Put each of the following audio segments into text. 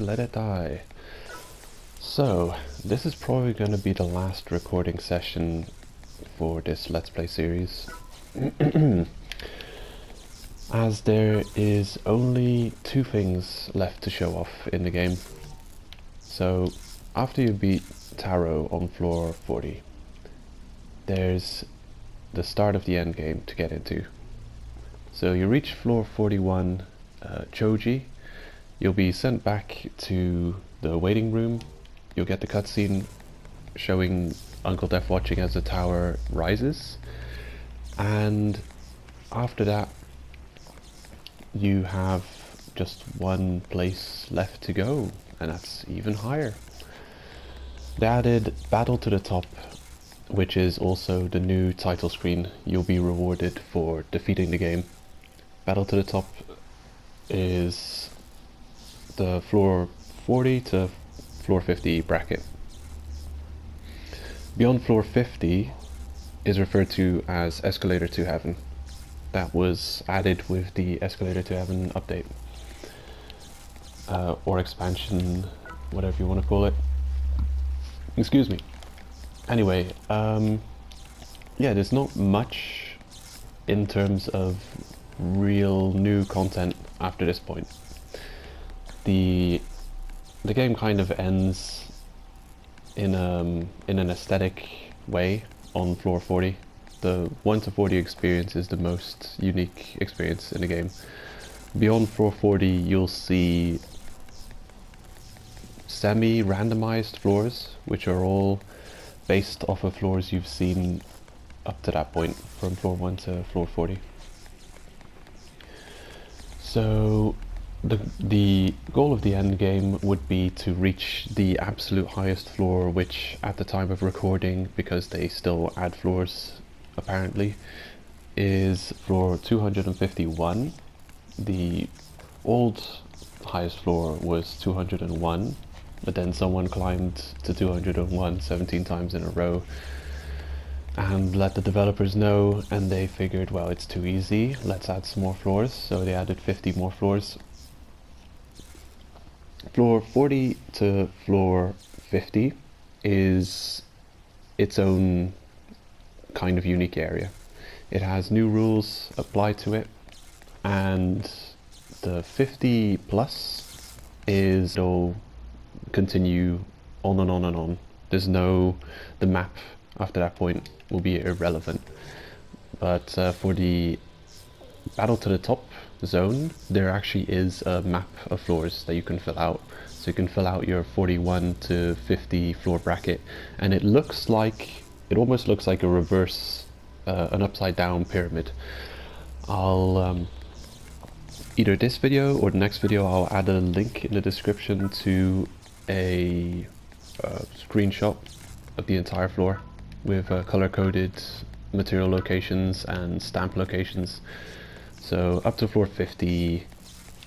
let it die. So, this is probably going to be the last recording session for this Let's Play series. As there is only two things left to show off in the game. So, after you beat Taro on floor 40, there's the start of the end game to get into. So you reach floor 41, Choji, you'll be sent back to the waiting room, you'll get the cutscene showing Uncle Death watching as the tower rises, and after that you have just one place left to go, and that's even higher. They added Battle to the Top, which is also the new title screen. You'll be rewarded for defeating the game. Battle to the Top is the floor 40 to floor 50 bracket. Beyond floor 50 is referred to as Escalator to Heaven. That was added with the Escalator to Heaven update. Or expansion, whatever you want to call it. Excuse me. Anyway, yeah, there's not much in terms of real new content after this point. The game kind of ends in an aesthetic way on floor 40. The 1 to 40 experience is the most unique experience in the game. Beyond floor 40 you'll see semi-randomized floors, which are all based off of floors you've seen up to that point, from floor 1 to floor 40. So the goal of the end game would be to reach the absolute highest floor, which at the time of recording, because they still add floors apparently, is floor 251. The old highest floor was 201, but then someone climbed to 201 17 times in a row and let the developers know, and they figured, well, it's too easy, let's add some more floors, so they added 50 more floors. Floor 40 to floor 50 is its own kind of unique area. It has new rules applied to it, and the 50 plus is it'll continue on and on and on. There's no, the map after that point will be irrelevant. But for the Battle to the Top zone, there actually is a map of floors that you can fill out. So you can fill out your 41 to 50 floor bracket, and it looks like, it almost looks like a reverse, an upside down pyramid. I'll either this video or the next video, I'll add a link in the description to a screenshot of the entire floor with color-coded material locations and stamp locations. So up to floor 50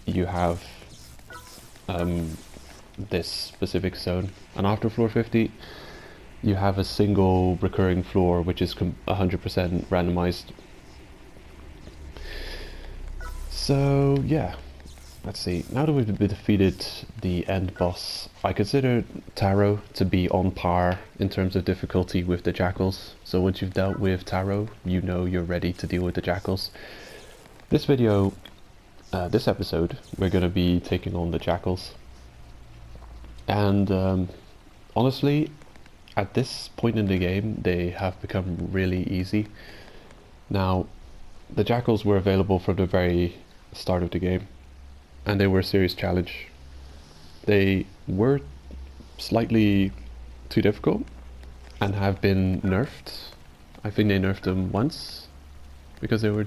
you have this specific zone, and after floor 50 you have a single recurring floor which is 100% randomized. So yeah, let's see, now that we've defeated the end boss, I consider Taro to be on par in terms of difficulty with the Jackals. So once you've dealt with Taro, you know you're ready to deal with the Jackals. This video, this episode, we're going to be taking on the Jackals. And honestly, at this point in the game, they have become really easy. Now, the Jackals were available from the very start of the game, and they were a serious challenge. They were slightly too difficult and have been nerfed. I think they nerfed them once because they were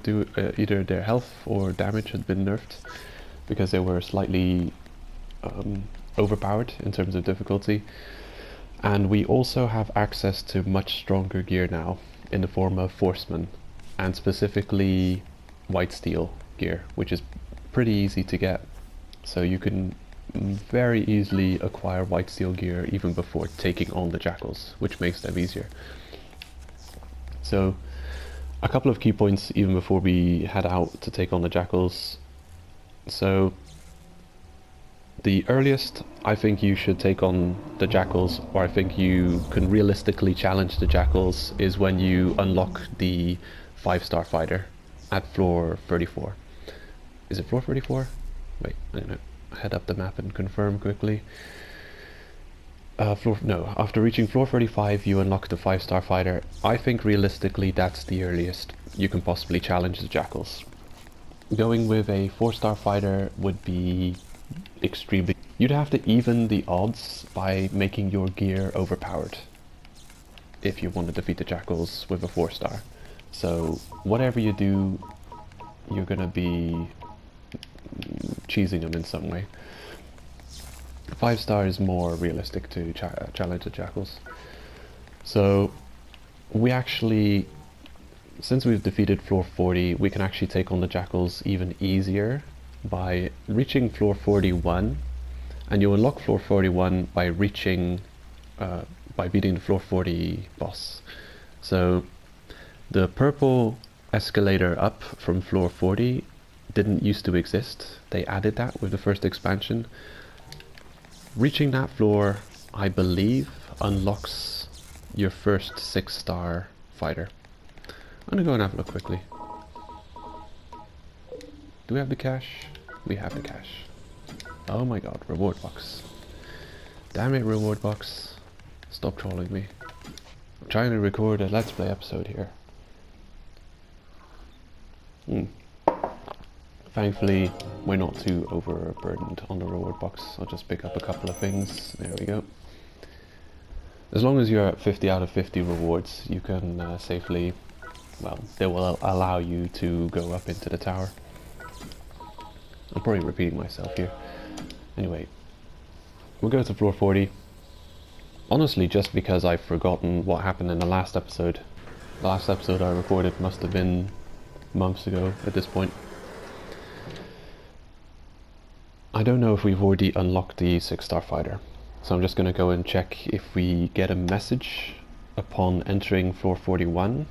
either their health or damage had been nerfed because they were slightly overpowered in terms of difficulty. And we also have access to much stronger gear now in the form of Forceman, and specifically white steel gear, which is pretty easy to get. So you can very easily acquire white steel gear even before taking on the Jackals, which makes them easier. So a couple of key points even before we head out to take on the Jackals. So The earliest I think you should take on the jackals, or I think you can realistically challenge the jackals, is when you unlock the 5-star fighter at floor 34. Is it floor 34? Wait, I'm gonna head up the map and confirm quickly. No, after reaching floor 35 you unlock the 5-star fighter. I think realistically that's the earliest you can possibly challenge the jackals. Going with a 4-star fighter would be extremely... You'd have to even the odds by making your gear overpowered if you want to defeat the jackals with a 4-star. So whatever you do, you're gonna be cheesing them in some way. 5-star is more realistic to challenge the jackals. So we actually, since we've defeated floor 40, we can actually take on the jackals even easier by reaching floor 41, and you unlock floor 41 by reaching, by beating the floor 40 boss. So the purple escalator up from floor 40 didn't used to exist. They added that with the first expansion. Reaching that floor, I believe, unlocks your first 6-star fighter. I'm gonna go and have a look quickly. Do we have the cash? We have the cash. Oh my god, reward box. Damn it, reward box. Stop trolling me. I'm trying to record a Let's Play episode here. Thankfully, we're not too overburdened on the reward box. I'll just pick up a couple of things. There we go. As long as you're at 50 out of 50 rewards, you can safely, well, they will allow you to go up into the tower. I'm probably repeating myself here. Anyway, we'll go to floor 40. Honestly, just because I've forgotten what happened in the last episode. The last episode I recorded must have been months ago at this point. I don't know if we've already unlocked the 6-star fighter, so I'm just going to go and check if we get a message upon entering floor 41,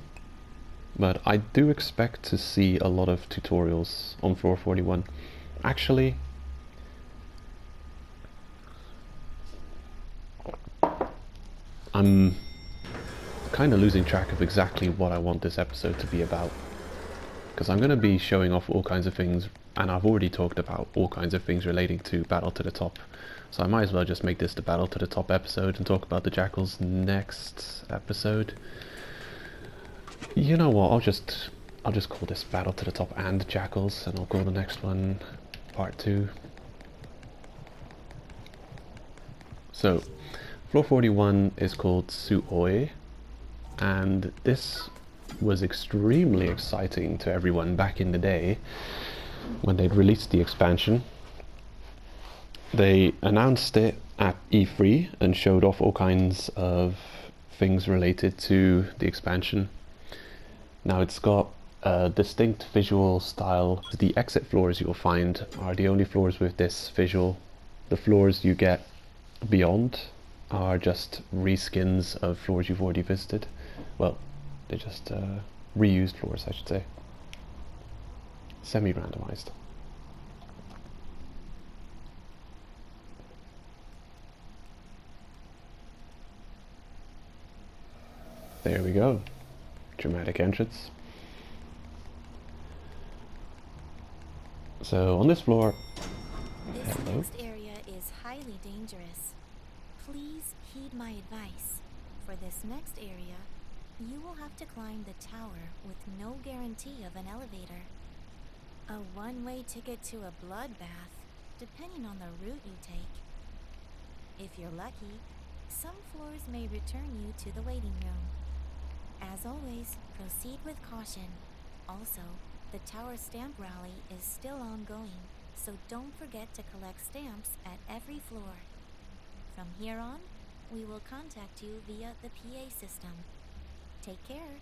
but I do expect to see a lot of tutorials on floor 41. Actually, I'm kind of losing track of exactly what I want this episode to be about, because I'm going to be showing off all kinds of things, and I've already talked about all kinds of things relating to Battle to the Top, so I might as well just make this the Battle to the Top episode and talk about the jackals next episode. You know what, I'll just call this Battle to the Top and jackals, and I'll call the next one part 2. So floor 41 is called Suoi, and this was extremely exciting to everyone back in the day when they'd released the expansion. They announced it at E3 and showed off all kinds of things related to the expansion. Now it's got a distinct visual style. The exit floors you'll find are the only floors with this visual. The floors you get beyond are just reskins of floors you've already visited. Well, they're just reused floors, I should say. Semi-randomized. There we go. Dramatic entrance. So on this floor... This next area is highly dangerous. Please heed my advice. For this next area, you will have to climb the tower with no guarantee of an elevator. A one-way ticket to a bloodbath, depending on the route you take. If you're lucky, some floors may return you to the waiting room. As always, proceed with caution. Also, the tower stamp rally is still ongoing, so don't forget to collect stamps at every floor. From here on, we will contact you via the PA system. Take care.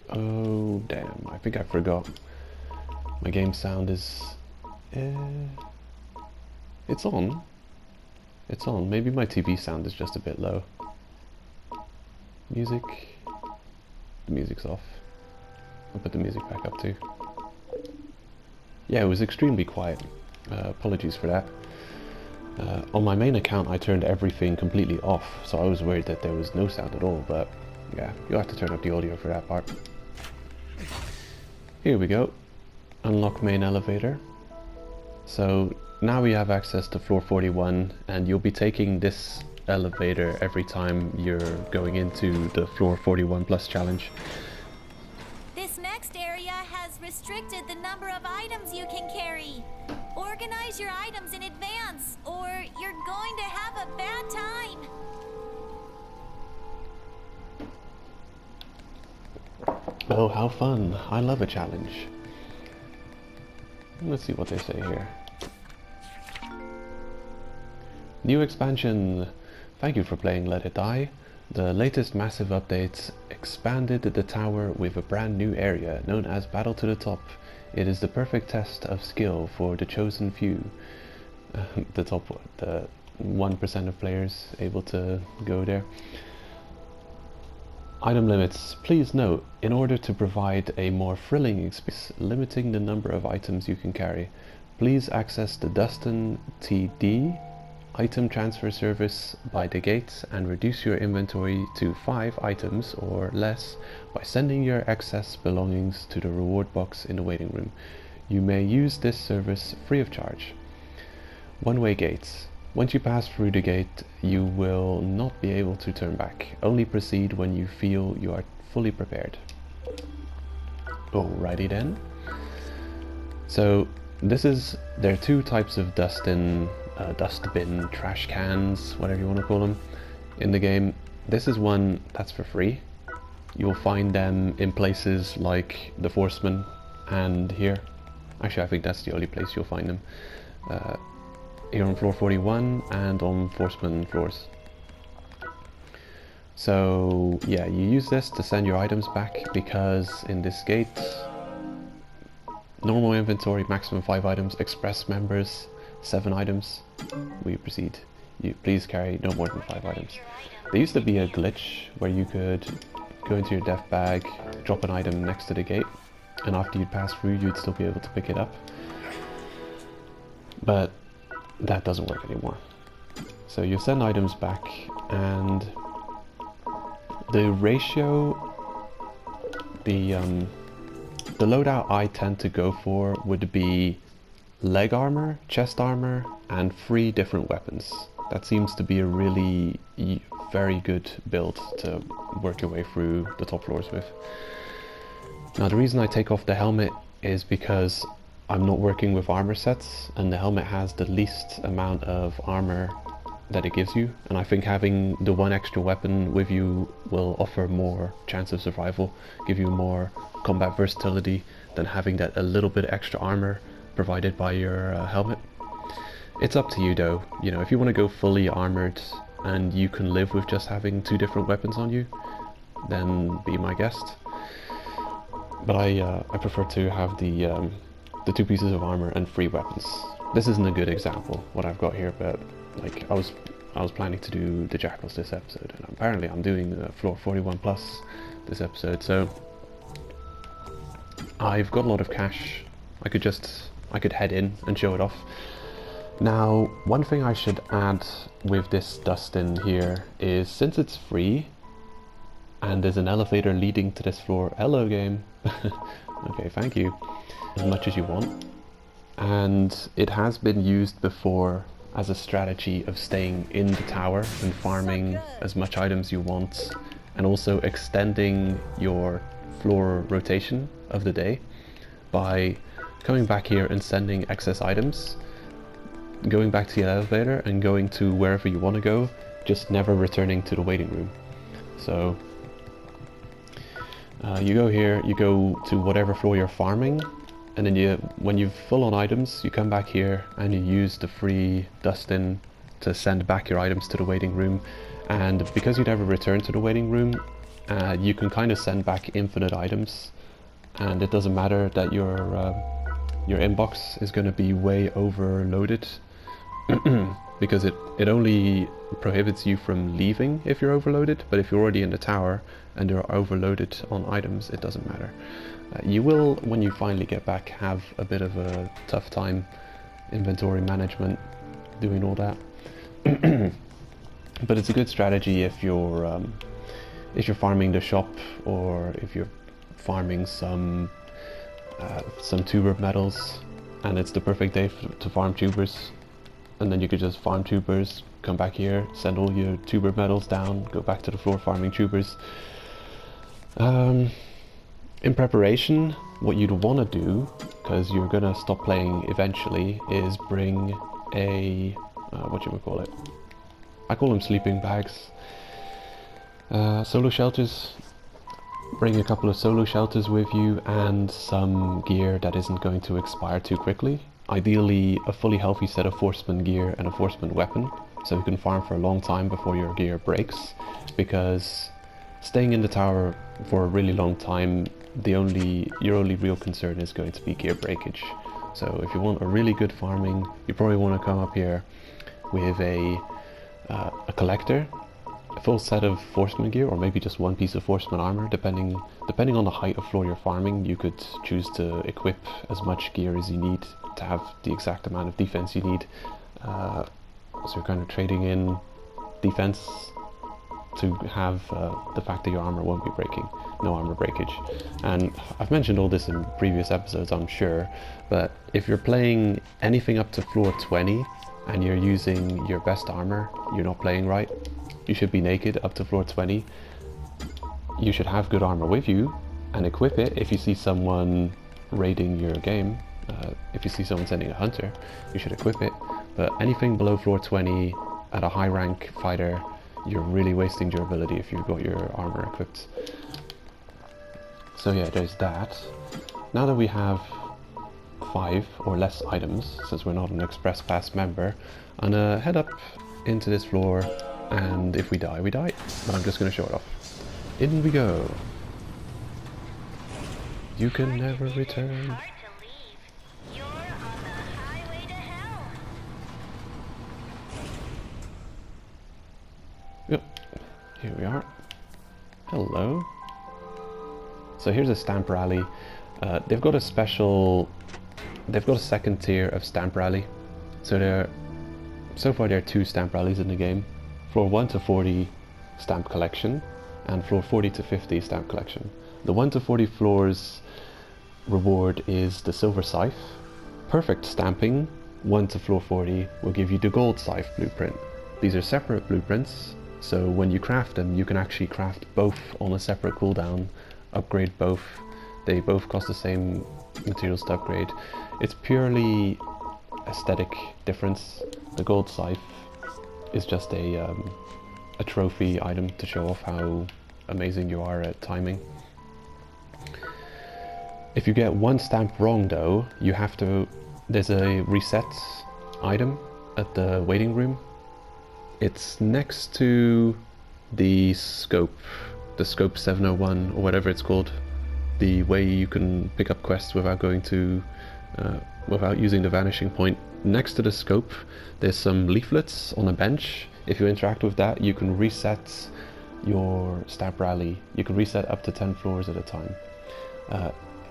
Oh damn, I think I forgot. My game sound is... it's on. It's on. Maybe my TV sound is just a bit low. Music. The music's off. I'll put the music back up too. Yeah, it was extremely quiet. Apologies for that. On my main account I turned everything completely off, so I was worried that there was no sound at all, but yeah, you'll have to turn up the audio for that part. Here we go. Unlock main elevator. So now we have access to floor 41, and you'll be taking this elevator every time you're going into the floor 41 plus challenge. This next area has restricted the number of items you can carry. Organize your items in advance, or you're going to have a bad time. Oh, how fun. I love a challenge. Let's see what they say here. New expansion. Thank you for playing Let It Die. The latest massive updates expanded the tower with a brand new area known as Battle to the Top. It is the perfect test of skill for the chosen few. The 1% of players able to go there. Item limits. Please note, in order to provide a more thrilling experience, limiting the number of items you can carry, please access the Dustin TD item transfer service by the gates and reduce your inventory to 5 items or less by sending your excess belongings to the reward box in the waiting room. You may use this service free of charge. One-way gates. Once you pass through the gate, you will not be able to turn back. Only proceed when you feel you are fully prepared. Alrighty then. So there are 2 types of dustbin, trash cans, whatever you want to call them, in the game. This is one that's for free. You'll find them in places like the Forceman and here. Actually, I think that's the only place you'll find them. Here on floor 41 and on Forceman floors. So yeah, you use this to send your items back, because in this gate, normal inventory maximum 5 items, express members 7 items. We proceed. You please carry no more than 5 items. There used to be a glitch where you could go into your dev bag, drop an item next to the gate, and after you'd pass through you'd still be able to pick it up. But that doesn't work anymore. So you send items back, and the ratio, the loadout I tend to go for would be leg armor, chest armor, and 3 different weapons. That seems to be a really very good build to work your way through the top floors with. Now the reason I take off the helmet is because I'm not working with armor sets, and the helmet has the least amount of armor that it gives you, and I think having the 1 extra weapon with you will offer more chance of survival, give you more combat versatility than having that a little bit extra armor provided by your helmet. It's up to you though, you know, if you want to go fully armored and you can live with just having 2 different weapons on you, then be my guest. But I prefer to have the 2 pieces of armor and 3 weapons. This isn't a good example, what I've got here, but like I was planning to do the Jackals this episode, and apparently I'm doing floor 41 plus this episode, so I've got a lot of cash. I could head in and show it off. Now, one thing I should add with this Dustin here is, since it's free and there's an elevator leading to this floor, hello game, okay, thank you, as much as you want, and it has been used before as a strategy of staying in the tower and farming as much items you want, and also extending your floor rotation of the day by coming back here and sending excess items, going back to the elevator and going to wherever you want to go, just never returning to the waiting room. So you go here, you go to whatever floor you're farming, and then when you've full on items, you come back here and you use the free Dustin to send back your items to the waiting room. And because you never return to the waiting room, you can kind of send back infinite items, and it doesn't matter that your inbox is going to be way overloaded because it only prohibits you from leaving if you're overloaded, but if you're already in the tower and you're overloaded on items, it doesn't matter. You will, when you finally get back, have a bit of a tough time inventory management, doing all that. But it's a good strategy if you're farming the shop, or if you're farming some tuber metals, and it's the perfect day to farm tubers. And then you could just farm tubers, come back here, send all your tuber metals down, go back to the floor farming tubers. In preparation, what you'd want to do, because you're gonna stop playing eventually, is bring a whatchamacallit? I call them sleeping bags. Solo shelters. Bring a couple of solo shelters with you and some gear that isn't going to expire too quickly. Ideally a fully healthy set of Forceman gear and a Forceman weapon, so you can farm for a long time before your gear breaks, because staying in the tower for a really long time, your only real concern is going to be gear breakage. So if you want a really good farming, you probably want to come up here with a collector, a full set of Forceman gear, or maybe just one piece of Forceman armor, depending on the height of floor you're farming. You could choose to equip as much gear as you need to have the exact amount of defense you need. So you're kind of trading in defense to have the fact that your armor won't be breaking, no armor breakage. And I've mentioned all this in previous episodes, I'm sure, but if you're playing anything up to floor 20 and you're using your best armor, you're not playing right. You should be naked up to floor 20. You should have good armor with you and equip it if you see someone raiding your game. If you see someone sending a hunter, you should equip it. But anything below floor 20 at a high rank fighter, you're really wasting durability if you've got your armor equipped. So yeah, there's that. Now that we have 5 or less items, since we're not an Express Pass member, I'm gonna head up into this floor, and if we die, we die. But I'm just gonna show it off. In we go. You can never return. Yep, here we are. Hello. So here's a stamp rally. They've got a second tier of stamp rally. So far there are 2 stamp rallies in the game. Floor 1 to 40 stamp collection, and floor 40 to 50 stamp collection. The 1 to 40 floors reward is the silver scythe. Perfect stamping 1 to floor 40 will give you the gold scythe blueprint. These are separate blueprints, so when you craft them, you can actually craft both on a separate cooldown, upgrade both. They both cost the same materials to upgrade. It's purely aesthetic difference. The gold scythe is just a trophy item to show off how amazing you are at timing. If you get one stamp wrong though, there's a reset item at the waiting room. It's next to the scope 701 or whatever it's called. The way you can pick up quests without using the vanishing point. Next to the scope, there's some leaflets on a bench. If you interact with that, you can reset your stamp rally. You can reset up to 10 floors at a time.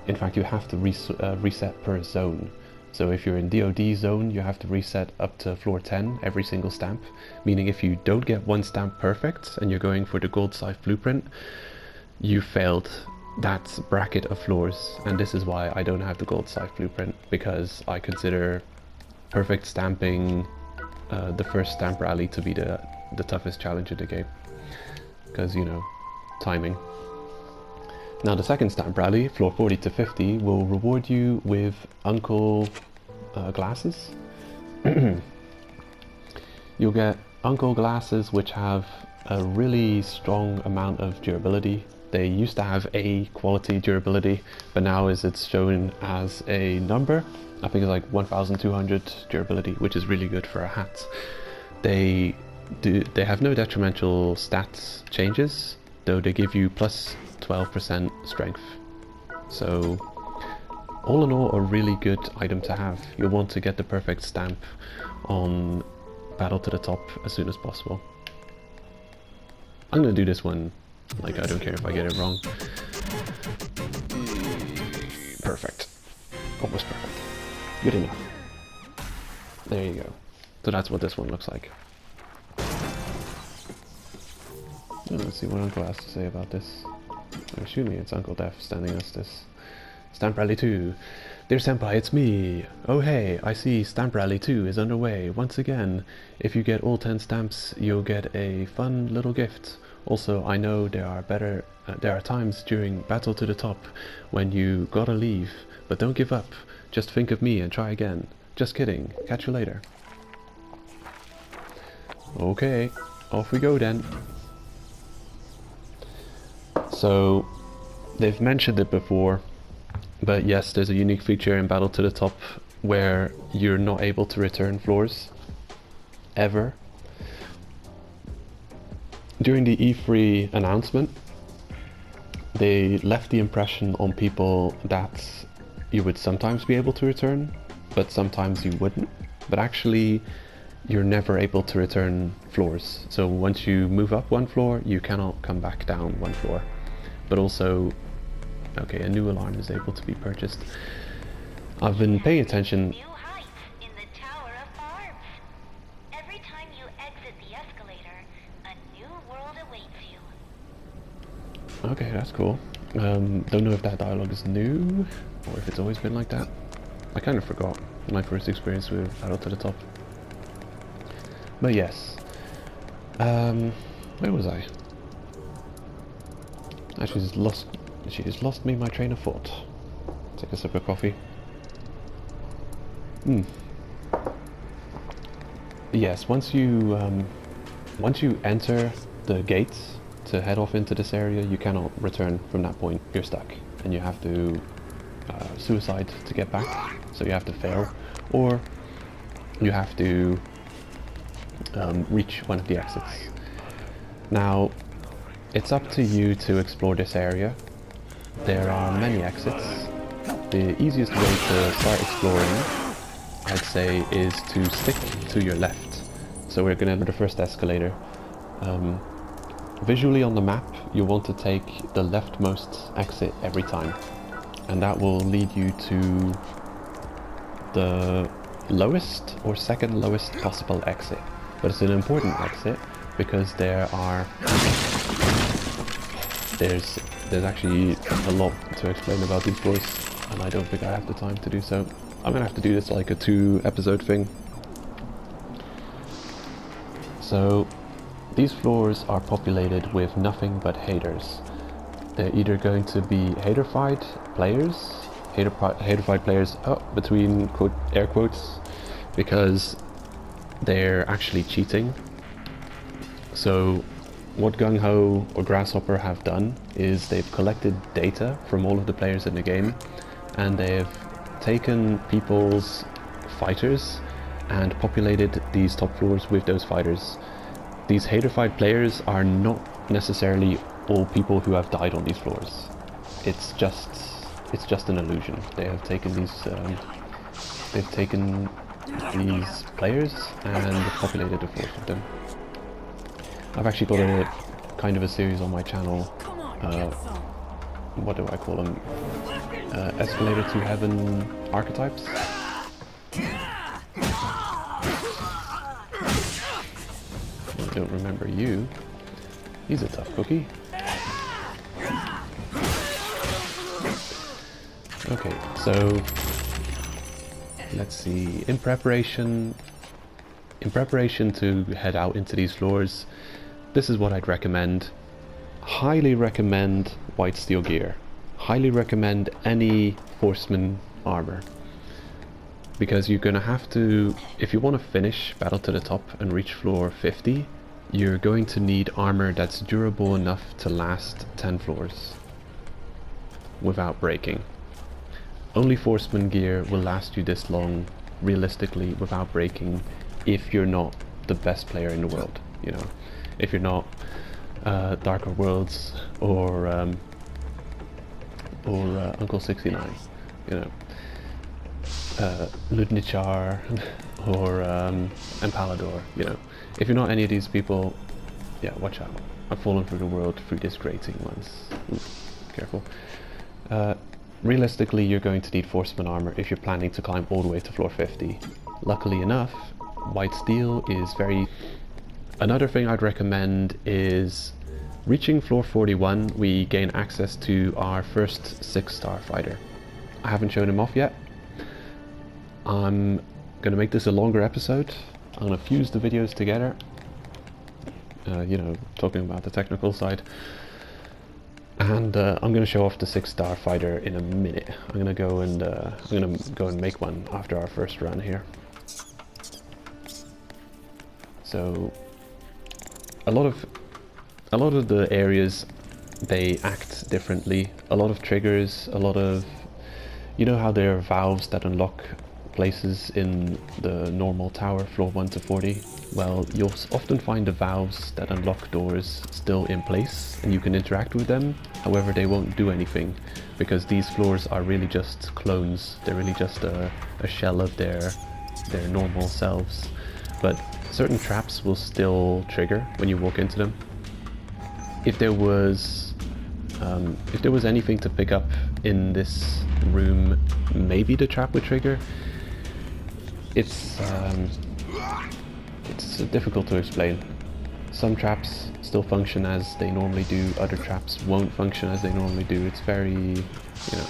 In fact, you have to reset per zone. So if you're in DoD zone, you have to reset up to floor 10 every single stamp, meaning if you don't get one stamp perfect and you're going for the gold scythe blueprint, you failed that bracket of floors. And this is why I don't have the gold scythe blueprint, because I consider perfect stamping the first stamp rally to be the toughest challenge in the game, because, you know, timing. Now the second stamp rally, floor 40 to 50, will reward you with Uncle glasses. You'll get Uncle glasses which have a really strong amount of durability. They used to have A quality durability, but now it's shown as a number. I think it's like 1200 durability, which is really good for a hat. They have no detrimental stats changes, though they give you plus 12% strength. So all in all, a really good item to have. You'll want to get the perfect stamp on battle to the top as soon as possible. I'm gonna do this one, like, I don't care if I get it wrong. Perfect. Almost perfect. Good enough. There you go. So that's what this one looks like. Let's see what Uncle has to say about this. I'm assuming it's Uncle Def sending us this. Stamp Rally 2. Dear Senpai, it's me. Oh hey, I see Stamp Rally 2 is underway. Once again, if you get all 10 stamps, you'll get a fun little gift. Also, I know there are times during Battle to the Top when you gotta leave, but don't give up. Just think of me and try again. Just kidding. Catch you later. Okay, off we go then. So, they've mentioned it before, but yes, there's a unique feature in Battle to the Top where you're not able to return floors. Ever. During the E3 announcement, they left the impression on people that you would sometimes be able to return, but sometimes you wouldn't. But actually, you're never able to return floors. So once you move up one floor, you cannot come back down one floor. But also, okay, a new alarm is able to be purchased. I've been paying attention. New heights in the Tower of Barbs. Every time you exit the escalator, a new world awaits you. Okay, that's cool. Don't know if that dialogue is new, or if it's always been like that. I kind of forgot my first experience with Battle to the Top. But yes. Where was I? Actually, she just lost me my train of thought. Take a sip of coffee. Yes, once you enter the gates to head off into this area, you cannot return from that point. You're stuck, and you have to suicide to get back. So you have to fail, or you have to reach one of the exits. Now, it's up to you to explore this area. There are many exits. The easiest way to start exploring, I'd say, is to stick to your left. So we're gonna enter the first escalator. Visually on the map, you want to take the leftmost exit every time. And that will lead you to the lowest or second lowest possible exit. But it's an important exit because there's actually a lot to explain about these floors, and I don't think I have the time to do so. I'm gonna have to do this like a 2-episode thing. So these floors are populated with nothing but haters. They're either going to be haterfied players, between air quotes, because they're actually cheating. So what Gung Ho or Grasshopper have done is they've collected data from all of the players in the game, and they've taken people's fighters and populated these top floors with those fighters. These haterfied players are not necessarily all people who have died on these floors. It's just an illusion. They have taken these players and populated the floors with them. I've actually got a kind of a series on my channel. What do I call them? Escalator to Heaven archetypes. I don't remember you. He's a tough cookie. Okay, so let's see. In preparation to head out into these floors, this is what I'd recommend. Highly recommend white steel gear. Highly recommend any Horseman armor. Because you're gonna have to, if you want to finish Battle to the Top and reach floor 50, you're going to need armor that's durable enough to last 10 floors without breaking. Only Horseman gear will last you this long, realistically, without breaking, if you're not the best player in the world, you know. If you're not Darker Worlds or Uncle 69, you know. Ludnichar, or Empalador, you know. If you're not any of these people, yeah, watch out. I've fallen through the world through this grating once. Ooh, careful. Realistically, you're going to need Forceman armor if you're planning to climb all the way to floor 50. Luckily enough, white steel is very... Another thing I'd recommend is reaching floor 41, we gain access to our first 6-star fighter. I haven't shown him off yet. I'm going to make this a longer episode. I'm going to fuse the videos together. You know, talking about the technical side. And I'm going to show off the 6-star fighter in a minute. I'm going to go and make one after our first run here. So a lot of the areas, they act differently. A lot of triggers, a lot of, you know how there are valves that unlock places in the normal tower, floor 1 to 40? Well, you'll often find the valves that unlock doors still in place and you can interact with them. However, they won't do anything because these floors are really just clones. They're really just a shell of their normal selves. But certain traps will still trigger when you walk into them. If there was anything to pick up in this room, maybe the trap would trigger. It's difficult to explain. Some traps still function as they normally do, other traps won't function as they normally do. It's very, you know.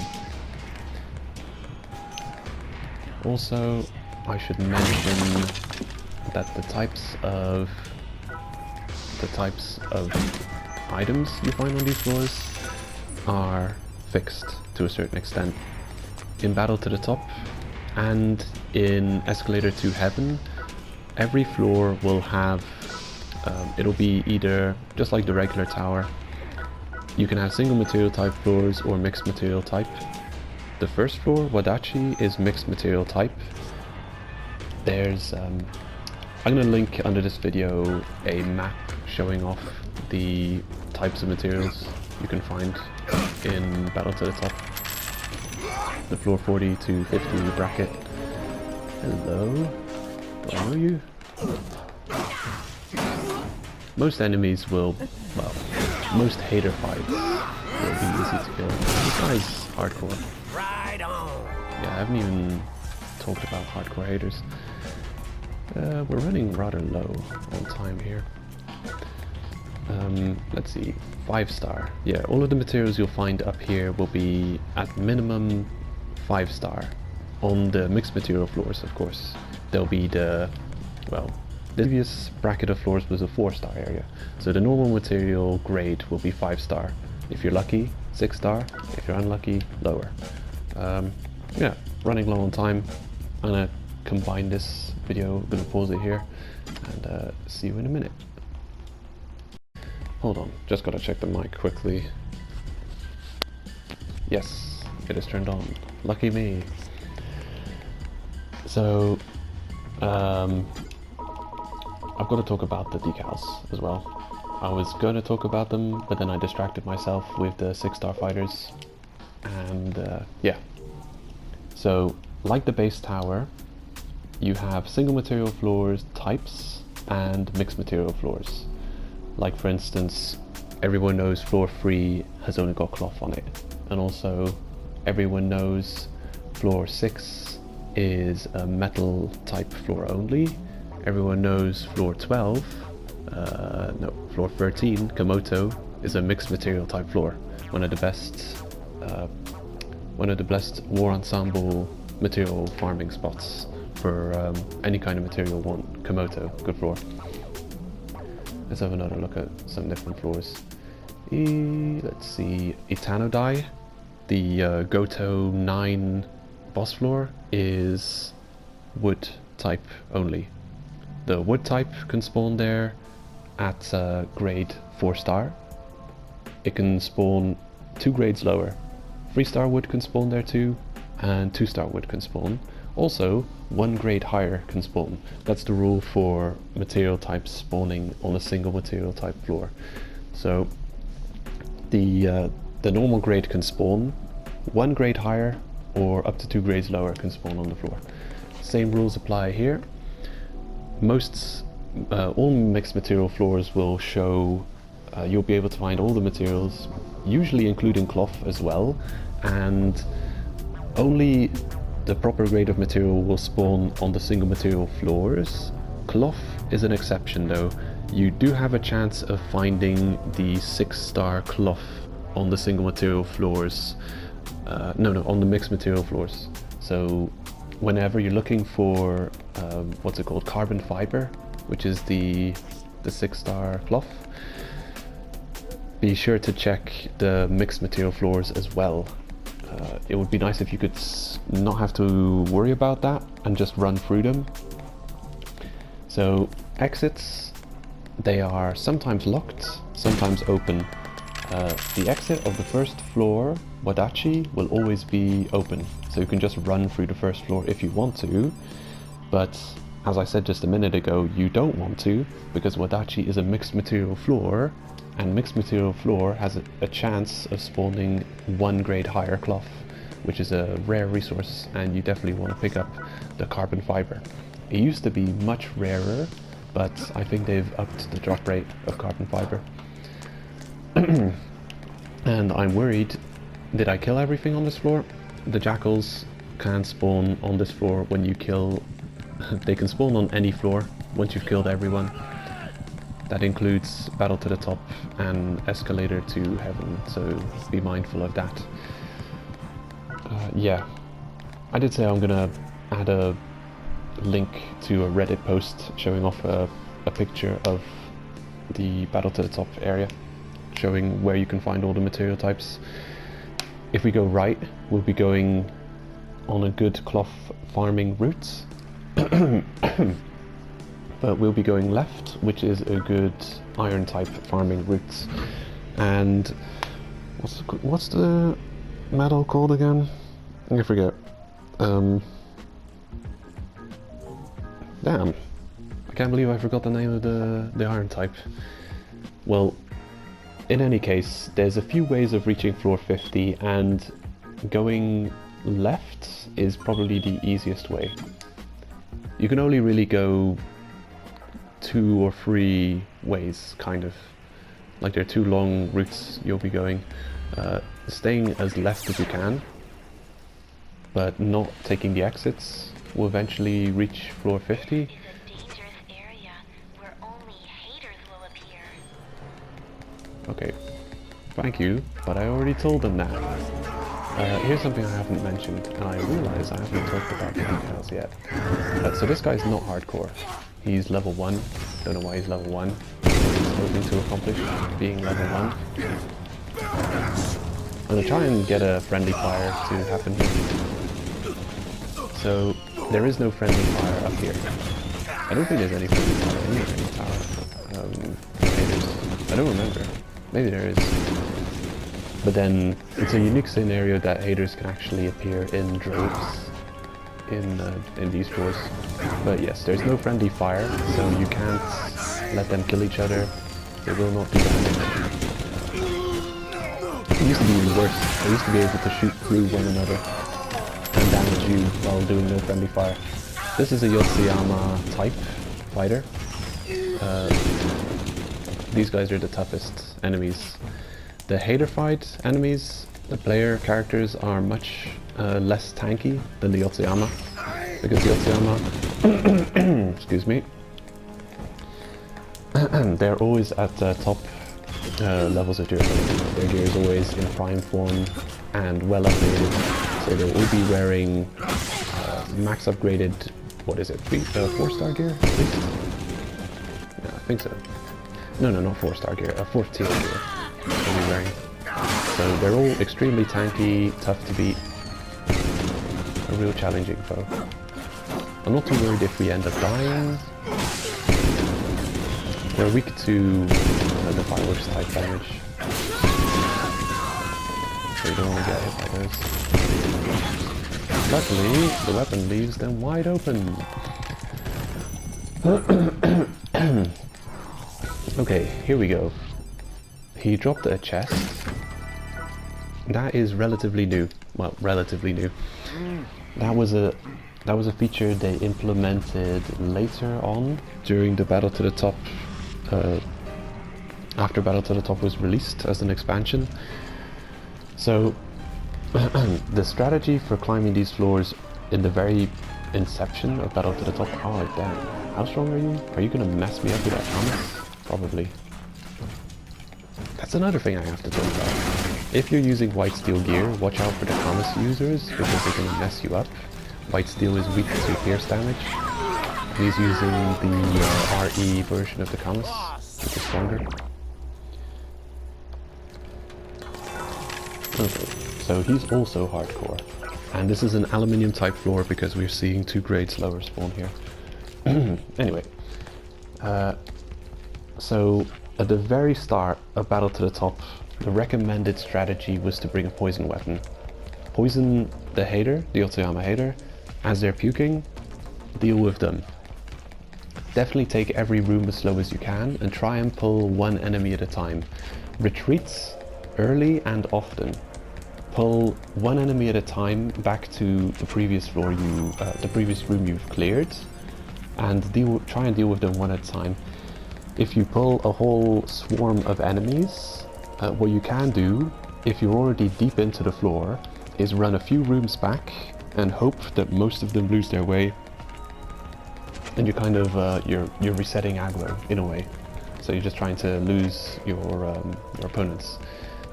Also, I should mention that the types of items you find on these floors are fixed to a certain extent. In Battle to the Top and in Escalator to Heaven, every floor will have, it'll be either, just like the regular tower, you can have single material type floors or mixed material type. The first floor, Wadachi, is mixed material type. There's, I'm going to link under this video a map showing off the types of materials you can find in Battle to the Top. The floor 40 to 50 bracket. Hello? Do I know you? Most enemies will, well, most hater fights will be easy to kill. This guy's hardcore. Right on. Yeah, I haven't even talked about hardcore haters. We're running rather low on time here. Let's see, 5-star. Yeah, all of the materials you'll find up here will be at minimum 5-star. On the mixed material floors, of course, there'll be the, well, the previous bracket of floors was a 4-star area. So the normal material grade will be 5-star. If you're lucky, 6-star. If you're unlucky, lower. Yeah, running low on time. I'm gonna combine this video, I'm gonna pause it here, and see you in a minute. Hold on, just gotta check the mic quickly. Yes, it is turned on. Lucky me. So, I've got to talk about the decals as well. I was going to talk about them, but then I distracted myself with the 6-star fighters. And yeah. So, like the base tower, you have single material floors types and mixed material floors. Like for instance, everyone knows floor 3 has only got cloth on it. And also, everyone knows floor 6 is a metal type floor only. Everyone knows floor 12, floor 13, Komoto, is a mixed material type floor. One of the best war ensemble material farming spots for any kind of material you want. Komoto, good floor. Let's have another look at some different floors. Let's see, Itanodai, the Goto 9 boss floor, is wood type only. The wood type can spawn there at grade 4-star. It can spawn 2 grades lower. 3-star wood can spawn there too, and 2-star wood can spawn. Also, 1 grade higher can spawn. That's the rule for material types spawning on a single material type floor. So the normal grade can spawn, 1 grade higher or up to 2 grades lower can spawn on the floor. Same rules apply here. all mixed material floors will show, you'll be able to find all the materials, usually including cloth as well, and only the proper grade of material will spawn on the single material floors. Cloth is an exception though. You do have a chance of finding the 6-star cloth on the single material floors. No, on the mixed material floors. So whenever you're looking for what's it called, carbon fiber, which is the 6-star cloth, be sure to check the mixed material floors as well. It would be nice if you could not have to worry about that and just run through them. So exits, they are sometimes locked, sometimes open. The exit of the first floor, Wadachi, will always be open, so you can just run through the first floor if you want to, but as I said just a minute ago, you don't want to, because Wadachi is a mixed material floor, and mixed material floor has a chance of spawning 1 grade higher cloth, which is a rare resource, and you definitely want to pick up the carbon fiber. It used to be much rarer, but I think they've upped the drop rate of carbon fiber. And I'm worried, did I kill everything on this floor? The jackals can spawn on this floor when you kill, they can spawn on any floor once you've killed everyone. That includes battle to the top and escalator to heaven, so be mindful of that. Yeah, I did say I'm gonna add a link to a Reddit post showing off a picture of the battle to the top area, showing where you can find all the material types. If we go right, we'll be going on a good cloth farming route. But we'll be going left, which is a good iron type farming route. And what's the metal called again? I forget. Damn. I can't believe I forgot the name of the iron type. Well, in any case, there's a few ways of reaching floor 50, and going left is probably the easiest way. You can only really go 2 or 3 ways, kind of. Like, there are 2 long routes you'll be going. Staying as left as you can, but not taking the exits, will eventually reach floor 50. This is a dangerous area where only haters will appear. Okay, thank you, but I already told them that. Here's something I haven't mentioned, and I realize I haven't talked about the details yet. So this guy's not hardcore. He's level 1. Don't know why he's level 1. He's hoping to accomplish being level 1. I'm gonna try and get a friendly fire to happen here. So there is no friendly fire up here. I don't think there's any friendly fire in the tower. Haters. I don't remember. Maybe there is. But then it's a unique scenario that haters can actually appear in droves in these floors. But yes, there's no friendly fire, so you can't let them kill each other. They will not do damage. It used to be even worse. They used to be able to shoot through one another and damage you while doing no friendly fire. This is a Yotsuyama type fighter. These guys are the toughest enemies. The hater fight enemies, the player characters, are much less tanky than the Yotsuyama, because Yotsuyama, excuse me, they're always at the top levels of gear. Their gear is always in prime form and well upgraded, so they'll all be wearing max upgraded, what is it, 4-star gear at least? Yeah, I think so. No, not 4-star gear, a 4th tier gear they'll be wearing. So they're all extremely tanky, tough to beat, a real challenging foe. I'm not too worried if we end up dying. They're weak to the fireworks type damage, so you don't want to get hit by those. Luckily, the weapon leaves them wide open. Okay, here we go. He dropped a chest. That is relatively new. Well, relatively new. That was a That was a feature they implemented later on during the Battle to the Top, after Battle to the Top was released as an expansion. So the strategy for climbing these floors in the very inception of Battle to the Top, oh damn, how strong are you? Are you gonna mess me up with that Thomas? Probably. That's another thing I have to talk about. If you're using white steel gear, watch out for the Thomas users because they're gonna mess you up. White steel is weak to pierce damage. He's using the RE version of the Thomas, which is stronger. Okay, so he's also hardcore. And this is an aluminium type floor because we're seeing 2 grades lower spawn here. Anyway, so at the very start of Battle to the Top, the recommended strategy was to bring a poison weapon. Poison the hater, the Otoyama hater, as they're puking, deal with them. Definitely take every room as slow as you can and try and pull 1 enemy at a time. Retreats early and often. Pull 1 enemy at a time back to the previous floor the previous room you've cleared, and try and deal with them 1 at a time. If you pull a whole swarm of enemies, what you can do, if you're already deep into the floor, is run a few rooms back and hope that most of them lose their way, and you're kind of you're resetting aggro in a way. So you're just trying to lose your opponents.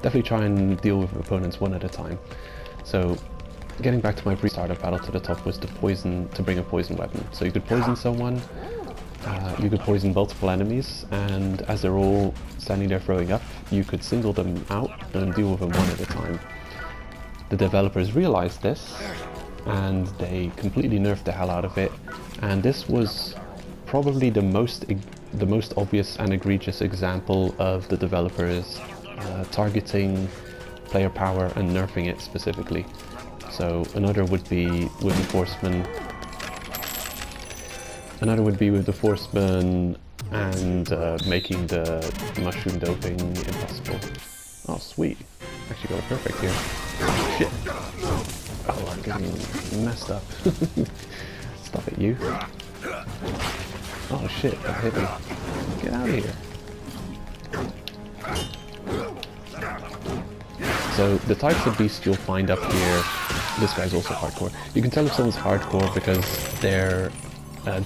Definitely try and deal with opponents 1 at a time. So getting back to my pre-start of Battle to the Top was to bring a poison weapon. So you could poison someone, you could poison multiple enemies, and as they're all standing there throwing up, you could single them out and deal with them 1 at a time. The developers realized this, and they completely nerfed the hell out of it, and this was probably the most obvious and egregious example of the developers targeting player power and nerfing it specifically. So another would be with the Forceman. Another would be with the Forceman and making the mushroom doping impossible. Oh sweet, actually got it perfect here. Shit. Oh, I'm getting messed up. Stop it, you. Oh shit, that hit me. Get out of here. So the types of beasts you'll find up here, this guy's also hardcore. You can tell if someone's hardcore because they're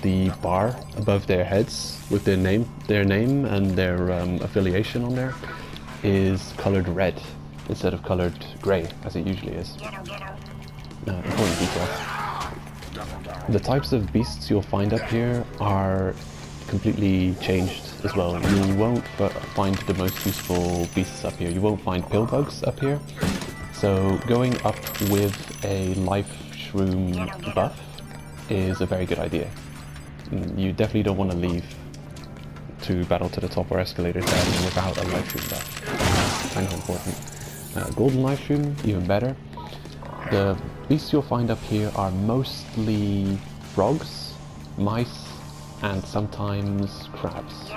the bar above their heads with their name and their affiliation on there is colored red instead of colored grey as it usually is. Important detail. The types of beasts you'll find up here are completely changed as well. You won't find the most useful beasts up here. You won't find pill bugs up here. So going up with a life shroom buff is a very good idea. You definitely don't want to leave to Battle to the Top or Escalator down without a life shroom buff. Kind of important. Golden life shroom, even better. The beasts you'll find up here are mostly frogs, mice, and sometimes crabs.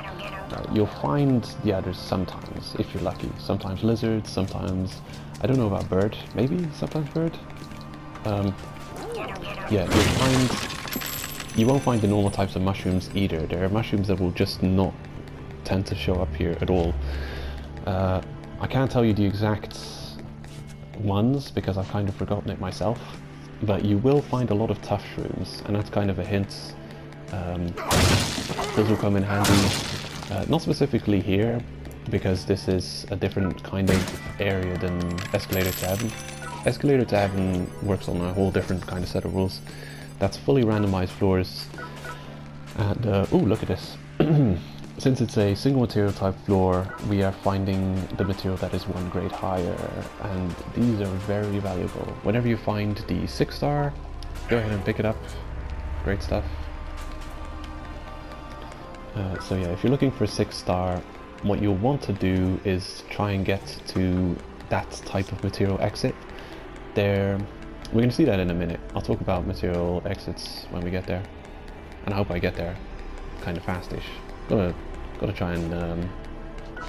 You'll find the others sometimes, if you're lucky. Sometimes lizards, sometimes... I don't know about bird. Maybe sometimes bird? Yeah, you won't find the normal types of mushrooms either. There are mushrooms that will just not tend to show up here at all. I can't tell you the exact ones because I've kind of forgotten it myself, but you will find a lot of tough shrooms, and that's kind of a hint. Those will come in handy, not specifically here, because this is a different kind of area than Escalator Tavern. Escalator Tavern works on a whole different kind of set of rules. That's fully randomized floors, and ooh, look at this. Since it's a single material type floor, we are finding the material that is 1 grade higher, and these are very valuable. Whenever you find the 6-star, go ahead and pick it up. Great stuff. So yeah, if you're looking for 6-star, what you'll want to do is try and get to that type of material exit. We're going to see that in a minute. I'll talk about material exits when we get there, and I hope I get there kind of fastish. Gotta try and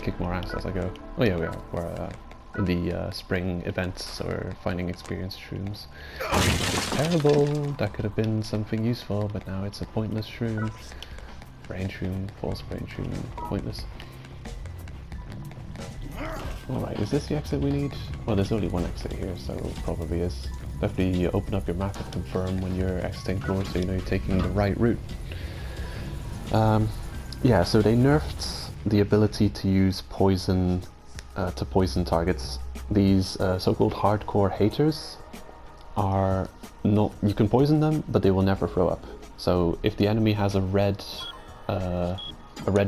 kick more ass as I go. Oh yeah, we are. the spring events or finding experience shrooms. It's terrible. That could have been something useful, but now it's a pointless shroom. Brain shroom, false brain shroom, pointless. Alright, is this the exit we need? Well, there's only one exit here, so it probably is. Definitely open up your map and confirm when you're exiting floors so you know you're taking the right route. Yeah, so they nerfed the ability to use poison to poison targets. These so-called hardcore haters are not... You can poison them, but they will never throw up. So if the enemy has a red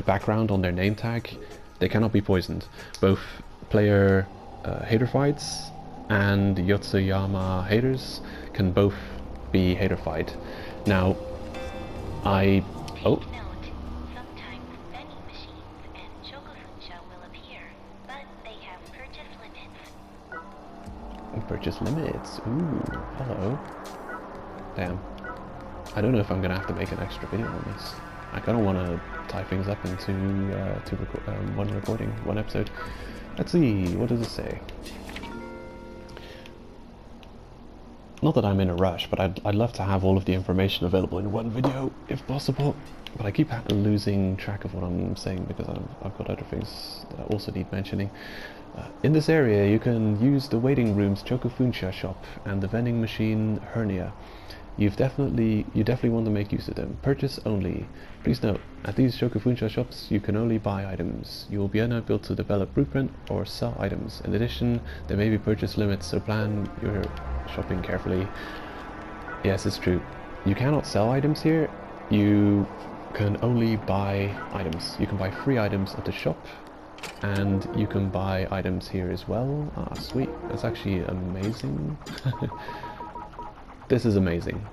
background on their name tag, they cannot be poisoned. Both player haterfights and Yotsuyama haters can both be haterfied. Now, Note, sometimes vending machines and chocofunsha will appear, but they have purchase limits. Purchase limits. Ooh, hello. Damn. I don't know if I'm gonna have to make an extra video on this. I kind of want to tie things up into one episode. Let's see, what does it say? Not that I'm in a rush, but I'd love to have all of the information available in one video, if possible. But I keep losing track of what I'm saying because I've got other things that I also need mentioning. In this area, you can use the waiting room's chocofunsha shop and the vending machine hernia. You definitely want to make use of them. Purchase only. Please note, at these chocofunsha shops, you can only buy items. You will be unable to develop blueprint or sell items. In addition, there may be purchase limits, so plan your shopping carefully. Yes, it's true. You cannot sell items here. You can only buy items. You can buy free items at the shop, and you can buy items here as well. Ah, sweet. That's actually amazing. This is amazing.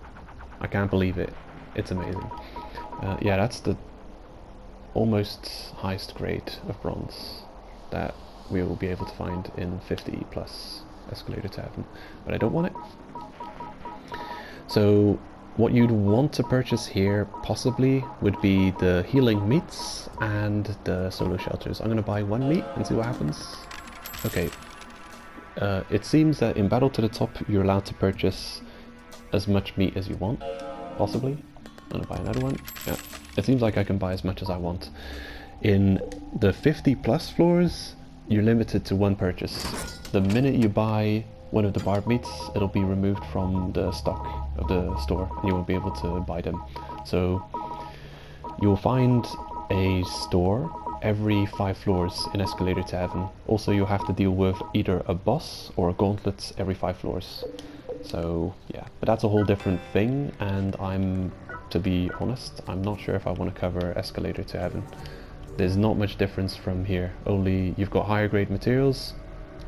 I can't believe it. It's amazing. Yeah, that's the almost highest grade of bronze that we will be able to find in 50 plus Escalator Tavern, but I don't want it. So what you'd want to purchase here possibly would be the healing meats and the solo shelters. I'm going to buy one meat and see what happens. Okay. It seems that in Battle to the Top you're allowed to purchase as much meat as you want, possibly. I'm gonna buy another one. Yeah, it seems like I can buy as much as I want. In the 50 plus floors, you're limited to one purchase. The minute you buy one of the barb meats, it'll be removed from the stock of the store, and you won't be able to buy them. So you'll find a store every 5 floors in Escalator Tavern. Also, you'll have to deal with either a boss or a gauntlet every 5 floors. So yeah, but that's a whole different thing, and to be honest, I'm not sure if I want to cover Escalator to Heaven. There's not much difference from here, only you've got higher grade materials.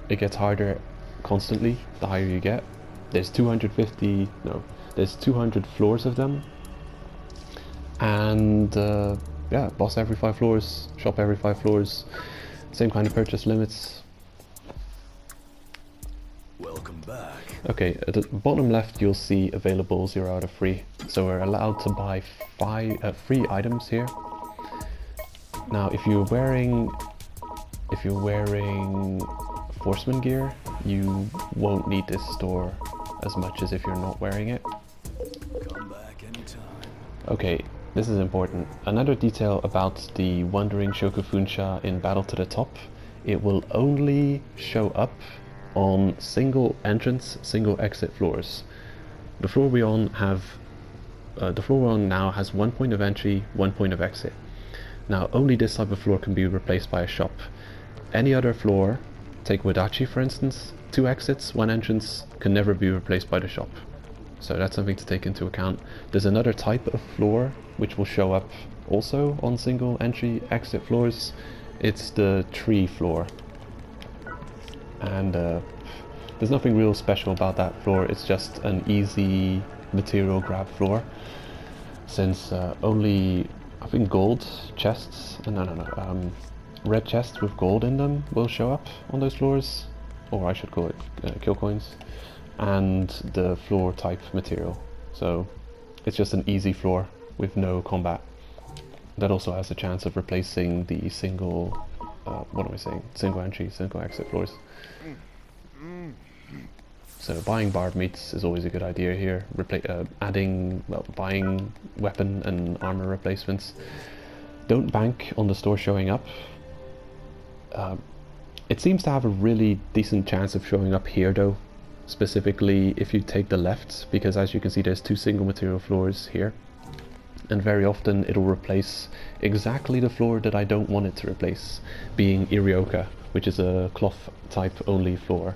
It gets harder constantly the higher you get. There's 200 floors of them, and yeah, boss every 5 floors, shop every 5 floors, same kind of purchase limits. Welcome back. Okay, at the bottom left you'll see available 0 out of 3. So we're allowed to buy 3 items here. Now if you're wearing Forceman gear, you won't need this store as much as if you're not wearing it. Come back anytime. Okay, this is important. Another detail about the Wandering Shokufunsha in Battle to the Top, it will only show up on single entrance, single exit floors. The floor we're on now has 1 point of entry, 1 point of exit. Now only this type of floor can be replaced by a shop. Any other floor, take Wadachi for instance, 2 exits, 1 entrance, can never be replaced by the shop. So that's something to take into account. There's another type of floor which will show up also on single entry exit floors. It's the tree floor. And there's nothing real special about that floor. It's just an easy material grab floor, since only I think gold chests, red chests with gold in them will show up on those floors, or I should call it kill coins, and the floor type material. So it's just an easy floor with no combat. That also has a chance of replacing the single what am I saying? Single entry, single exit floors. So buying barb meats is always a good idea here. Buying weapon and armor replacements. Don't bank on the store showing up. It seems to have a really decent chance of showing up here though, specifically if you take the left, because as you can see there's 2 single material floors here, and very often it'll replace exactly the floor that I don't want it to replace, being Irioka, which is a cloth type only floor,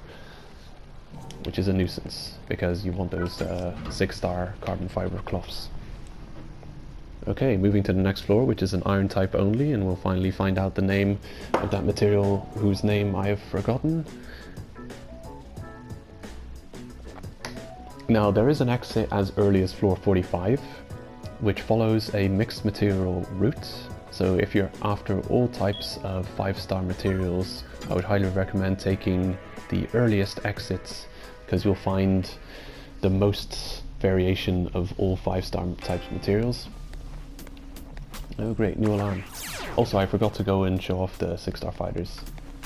which is a nuisance because you want those 6-star carbon fiber cloths. Okay, moving to the next floor, which is an iron type only, and we'll finally find out the name of that material whose name I have forgotten. Now, there is an exit as early as floor 45, which follows a mixed material route. So if you're after all types of 5-star materials, I would highly recommend taking the earliest exits, because you'll find the most variation of all 5-star types of materials. Oh great, new alarm. Also, I forgot to go and show off the 6-star fighters.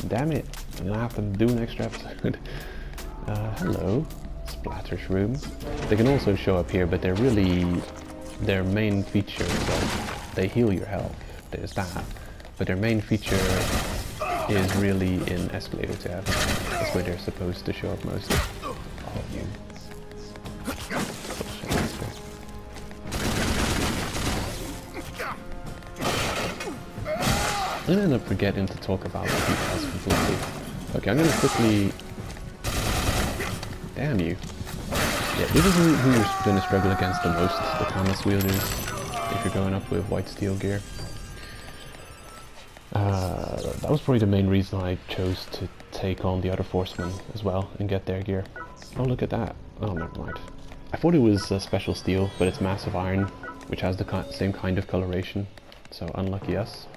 Damn it, I'm gonna have to do an extra episode. Hello, splatter shroom. They can also show up here, but they're really, their main feature, well, they heal your health, there's that. But their main feature is really in escalator tab. That's where they're supposed to show up most. Oh, you. I'm gonna end up forgetting to talk about the details completely. Okay, I'm gonna quickly... Damn you. Yeah, this is who you're gonna struggle against the most, the Thomas wielders, if you're going up with white steel gear. That was probably the main reason I chose to take on the other Forcemen as well and get their gear. Oh, look at that. Oh, never mind. I thought it was special steel, but it's massive iron, which has the same kind of coloration, so unlucky us.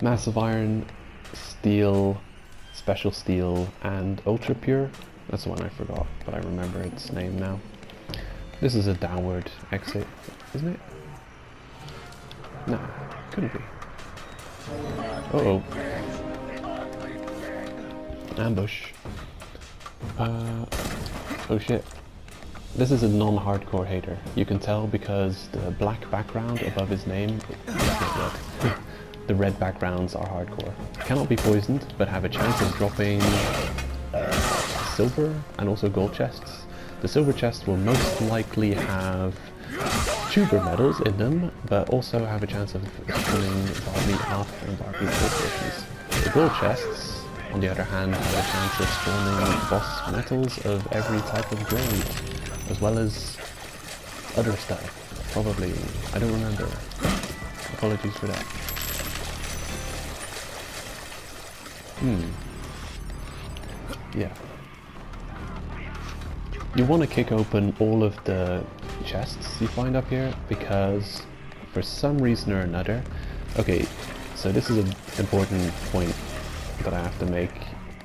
Massive iron, steel, special steel, and ultra pure. That's the one I forgot, but I remember its name now. This is a downward exit, isn't it? No, couldn't be. Uh-oh. Ambush. Oh shit. This is a non-hardcore hater. You can tell because the black background above his name is not red. The red backgrounds are hardcore. Cannot be poisoned, but have a chance of dropping silver and also gold chests. The silver chest will most likely have tuber medals in them, but also have a chance of spawning barb meat half and barb meat full portions. The gold chests, on the other hand, have a chance of spawning boss metals of every type of grade, as well as other stuff. Probably, I don't remember. Apologies for that. Yeah. You want to kick open all of the chests you find up here, because for some reason or another... Okay, so this is an important point that I have to make.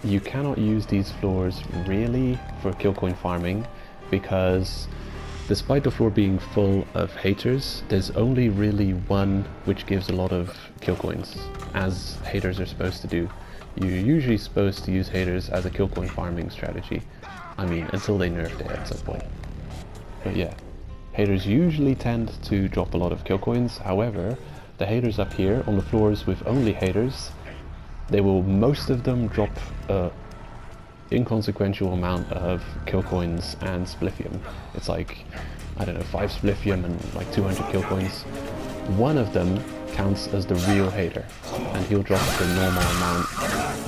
You cannot use these floors really for kill coin farming, because despite the floor being full of haters, there's only really one which gives a lot of kill coins, as haters are supposed to do. You're usually supposed to use haters as a kill coin farming strategy. I mean, until they nerfed it at some point. But yeah, haters usually tend to drop a lot of kill coins. However, the haters up here on the floors with only haters, they will, most of them, drop a inconsequential amount of kill coins and spliffium. It's like, I don't know, 5 spliffium and like 200 kill coins. One of them counts as the real hater, and he'll drop the normal amount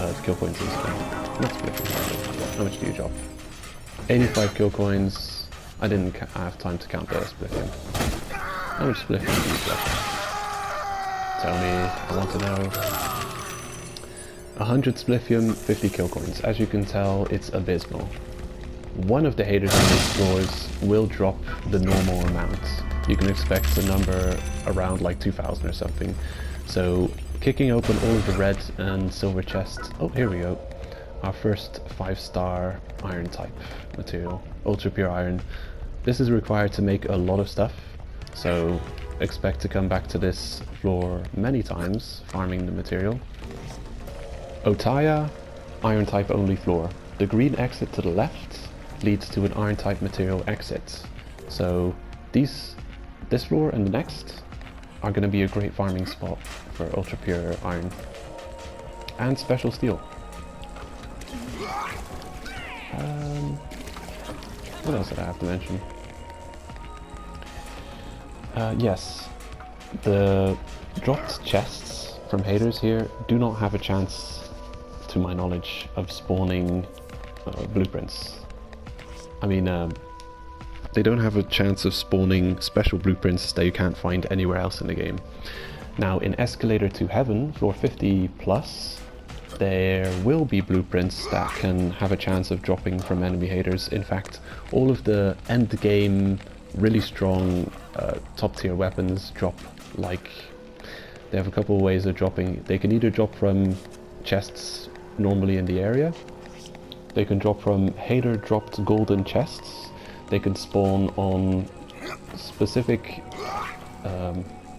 of kill coins instantly. Not spliffium. How much do you drop? 85 kill coins. I didn't have time to count the spliffium. How much spliffium do you drop? Tell me, I want to know. 100 spliffium, 50 kill coins. As you can tell, it's abysmal. One of the haters on these floors will drop the normal amount. You can expect a number around like 2000 or something. So kicking open all of the red and silver chests. Oh, here we go. Our first 5-star iron type material, ultra pure iron. This is required to make a lot of stuff. So expect to come back to this floor many times, farming the material. Otaya, iron type only floor. The green exit to the left leads to an iron type material exit. So this floor and the next are going to be a great farming spot for ultra pure iron and special steel. What else did I have to mention? Yes, the dropped chests from haters here do not have a chance, to my knowledge, of spawning blueprints. I mean, they don't have a chance of spawning special blueprints that you can't find anywhere else in the game. Now, in Escalator to Heaven, floor 50 plus, there will be blueprints that can have a chance of dropping from enemy haters. In fact, all of the end game, really strong top tier weapons drop like... They have a couple of ways of dropping. They can either drop from chests normally in the area, they can drop from hater dropped golden chests, they can spawn on specific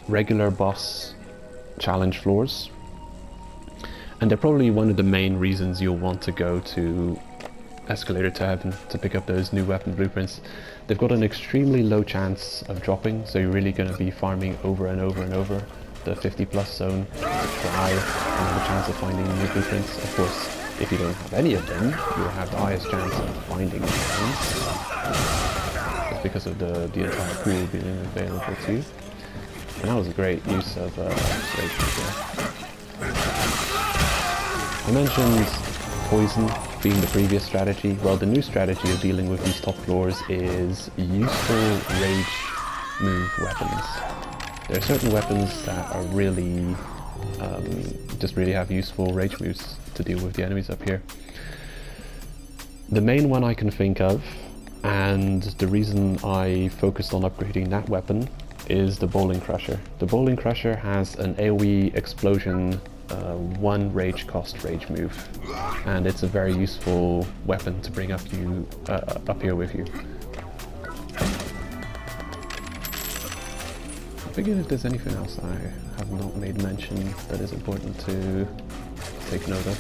regular boss challenge floors, and they're probably one of the main reasons you'll want to go to Escalator to Heaven to pick up those new weapon blueprints. They've got an extremely low chance of dropping, so you're really going to be farming over and over and over the 50 plus zone to try and have a chance of finding new blueprints. Of course, if you don't have any of them, you'll have the highest chance of finding them, just because of the entire pool being available too. And that was a great use of I mentioned poison being the previous strategy. Well, the new strategy of dealing with these top floors is useful rage move weapons. There are certain weapons that are really, just really have useful rage moves to deal with the enemies up here. The main one I can think of, and the reason I focused on upgrading that weapon, is the Bowling Crusher. The Bowling Crusher has an AoE explosion 1 rage cost rage move, and it's a very useful weapon to bring up here with you. I'm thinking if there's anything else I have not made mention that is important to take note of.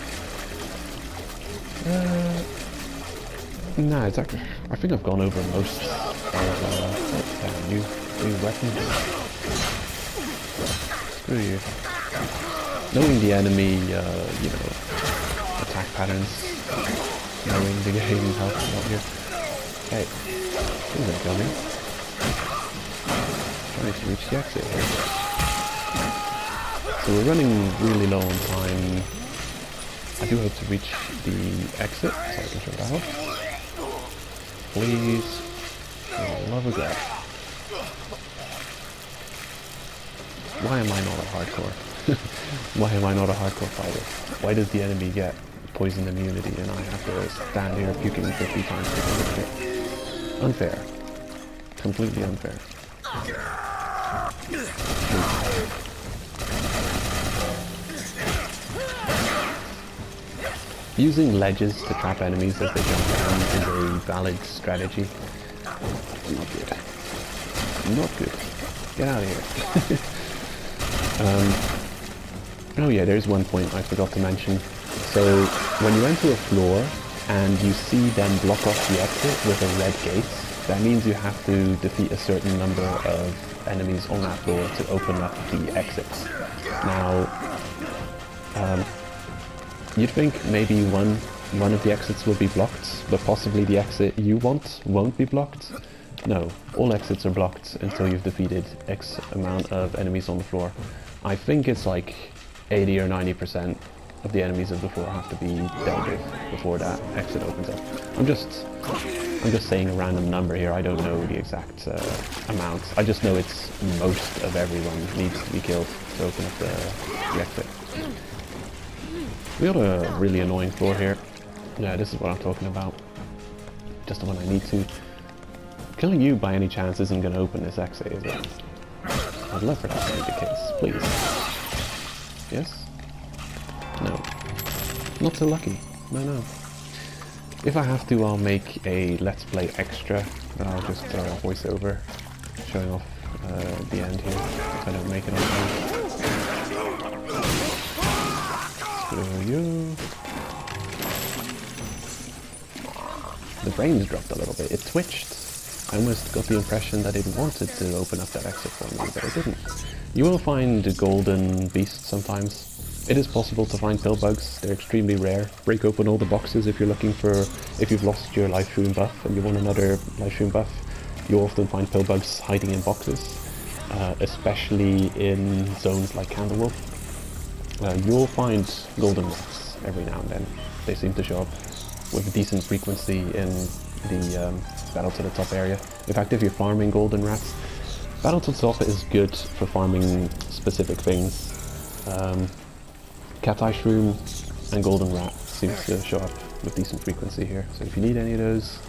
Nah, it's actually, I think I've gone over most of new weapons. Screw you. Knowing the enemy, you know, attack patterns, knowing the game helps a lot here. Hey, he's gonna kill me. Trying to reach the exit here. So we're running really low on time. I do hope to reach the exit, so I can show that off. Please, for the love of God. Why am I not a hardcore? Why am I not a hardcore fighter? Why does the enemy get poison immunity and I have to stand here puking 50 times to get it? Unfair. Completely unfair. Using ledges to trap enemies as they jump down is a valid strategy. Not good. Not good. Get out of here. Oh yeah, there's one point I forgot to mention. So when you enter a floor and you see them block off the exit with a red gate, that means you have to defeat a certain number of enemies on that floor to open up the exits. Now, you'd think maybe one of the exits will be blocked, but possibly the exit you want won't be blocked. No, all exits are blocked until you've defeated X amount of enemies on the floor. I think it's like 80 or 90% of the enemies of the floor have to be dealt with before that exit opens up. I'm just saying a random number here. I don't know the exact amount. I just know it's most of everyone needs to be killed to open up the exit. We got a really annoying floor here. Yeah, this is what I'm talking about. Just when I need to. Killing you by any chance isn't going to open this exit, is it? I'd love for that to be the case, please. Yes? No. Not so lucky. No. If I have to, I'll make a Let's Play extra that I'll just voice over, showing off the end here if I don't make it on time. Screw you. The brains dropped a little bit. It twitched. I almost got the impression that it wanted to open up that exit for me, but it didn't. You will find a golden beast sometimes. It is possible to find pill bugs. They're extremely rare. Break open all the boxes if you're looking for, if you've lost your life stream buff and you want another life stream buff. You often find pill bugs hiding in boxes, especially in zones like Candlewolf. You'll find golden rats every now and then. They seem to show up with decent frequency in the Battle to the Top area. In fact, if you're farming golden rats, Battle to the Top is good for farming specific things. Cat Eye Shroom and Golden Rat seems to show up with decent frequency here. So if you need any of those...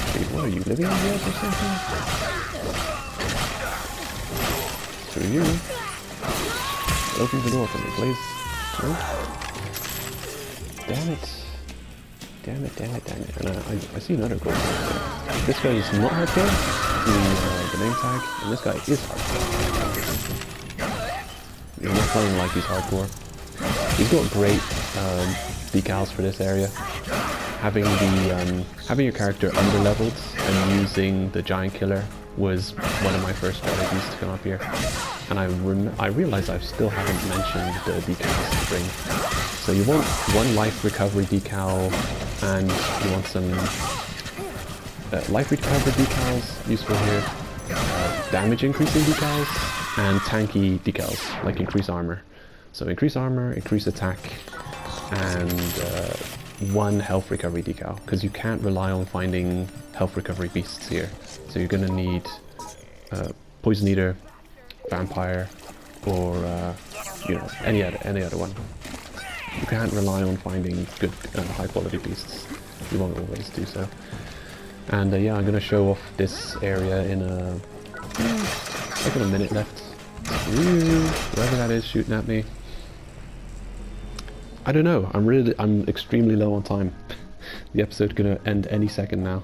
Actually, what are you, living on the edge or something? Screw you. Open the door for me, please. No? Damn it. Damn it, damn it, damn it. And I see another golden rat. This guy is not hardcore. The name tag, and this guy is hardcore. He's not playing like he's hardcore. He's got great decals for this area. Having the having your character under-leveled and using the giant killer was one of my first strategies to come up here. And I realize I still haven't mentioned the decals to bring. So you want one life recovery decal, and you want some life recovery decals, useful here, damage increasing decals, and tanky decals, like increase armor. So increase armor, increase attack, and one health recovery decal, because you can't rely on finding health recovery beasts here. So you're going to need Poison Eater, Vampire, or you know, any other one. You can't rely on finding good high quality beasts. You won't always do so. And yeah, I'm gonna show off this area in a... I've got a minute left. Ooh, whoever that is shooting at me. I don't know, I'm extremely low on time. The episode's gonna end any second now.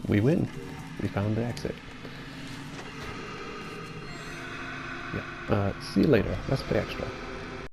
We win. We found the exit. Yeah. See you later. Let's play extra.